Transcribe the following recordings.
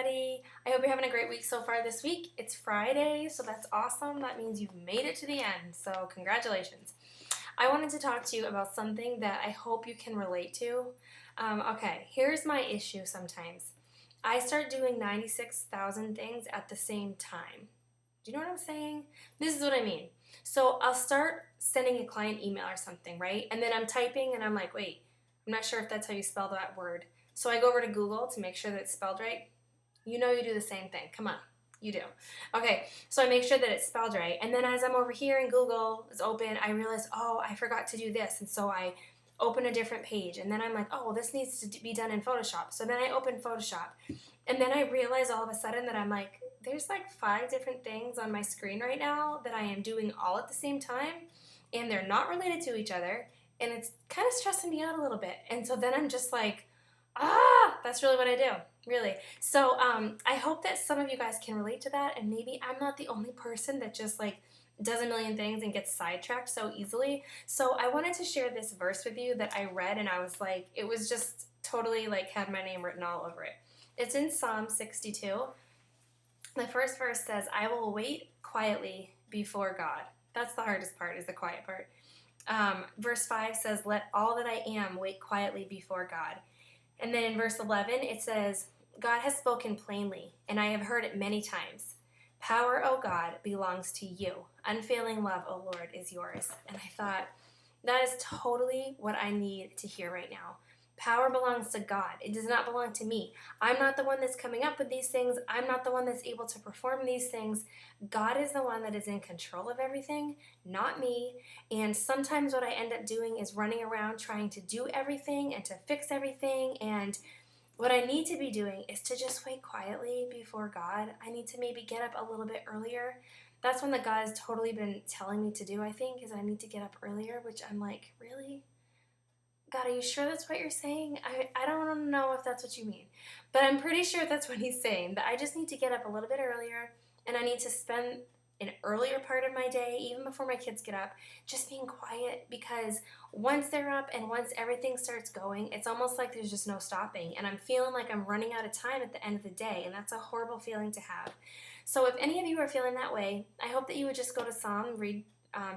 everybody. I hope you're having a great week so far this week. It's Friday, so that's awesome. That means you've made it to the end, so congratulations. I wanted to talk to you about something that I hope you can relate to. Okay, here's my issue sometimes. I start doing 96,000 things at the same time. Do you know what I'm saying? This is what I mean. So I'll start sending a client email or something, right? And then I'm typing and I'm like, wait, I'm not sure if that's how you spell that word. So I go over to Google to make sure that it's spelled right. You know you do the same thing. Come on, you do. Okay, so I make sure that it's spelled right. And then as I'm over here and Google is open, I realize, oh, I forgot to do this. And so I open a different page. And then I'm like, oh, well, this needs to be done in Photoshop. So then I open Photoshop. And then I realize all of a sudden that I'm like, there's like 5 different things on my screen right now that I am doing all at the same time. And they're not related to each other. And it's kind of stressing me out a little bit. And so then I'm just like, that's really what I do, really. So I hope that some of you guys can relate to that, and maybe I'm not the only person that just like does a million things and gets sidetracked so easily. So I wanted to share this verse with you that I read, and I was like, it was just totally like had my name written all over it. It's in Psalm 62. The first verse says, I will wait quietly before God. That's the hardest part, is the quiet part. Verse 5 says, let all that I am wait quietly before God. And then in verse 11, it says, God has spoken plainly, and I have heard it many times. Power, O God, belongs to you. Unfailing love, O Lord, is yours. And I thought, that is totally what I need to hear right now. Power belongs to God. It does not belong to me. I'm not the one that's coming up with these things. I'm not the one that's able to perform these things. God is the one that is in control of everything, not me. And sometimes what I end up doing is running around trying to do everything and to fix everything. And what I need to be doing is to just wait quietly before God. I need to maybe get up a little bit earlier. That's one that God has totally been telling me to do, I think, is I need to get up earlier, which I'm like, really? God, are you sure that's what you're saying? I don't know if that's what you mean, but I'm pretty sure that's what he's saying, that I just need to get up a little bit earlier, and I need to spend an earlier part of my day, even before my kids get up, just being quiet, because once they're up and once everything starts going, it's almost like there's just no stopping, and I'm feeling like I'm running out of time at the end of the day, and that's a horrible feeling to have. So if any of you are feeling that way, I hope that you would just go to Psalm, read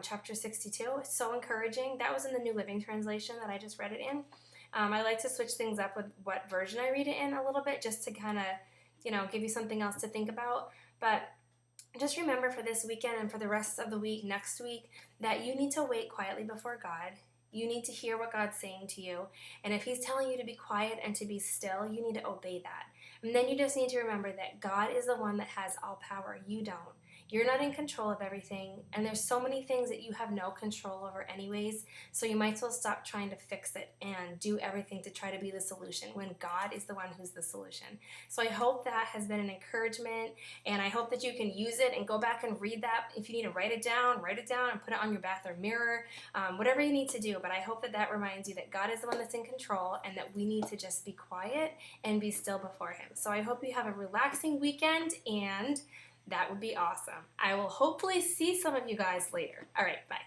chapter 62. It's so encouraging. That was in the New Living Translation that I just read it in. I like to switch things up with what version I read it in a little bit, just to kind of, give you something else to think about. But just remember for this weekend and for the rest of the week, next week, that you need to wait quietly before God. You need to hear what God's saying to you. And if he's telling you to be quiet and to be still, you need to obey that. And then you just need to remember that God is the one that has all power. You don't. You're not in control of everything, and there's so many things that you have no control over anyways, so you might as well stop trying to fix it and do everything to try to be the solution when God is the one who's the solution. So I hope that has been an encouragement, and I hope that you can use it and go back and read that. If you need to write it down and put it on your bathroom mirror, whatever you need to do. But I hope that that reminds you that God is the one that's in control, and that we need to just be quiet and be still before him. So I hope you have a relaxing weekend, and that would be awesome. I will hopefully see some of you guys later. All right, bye.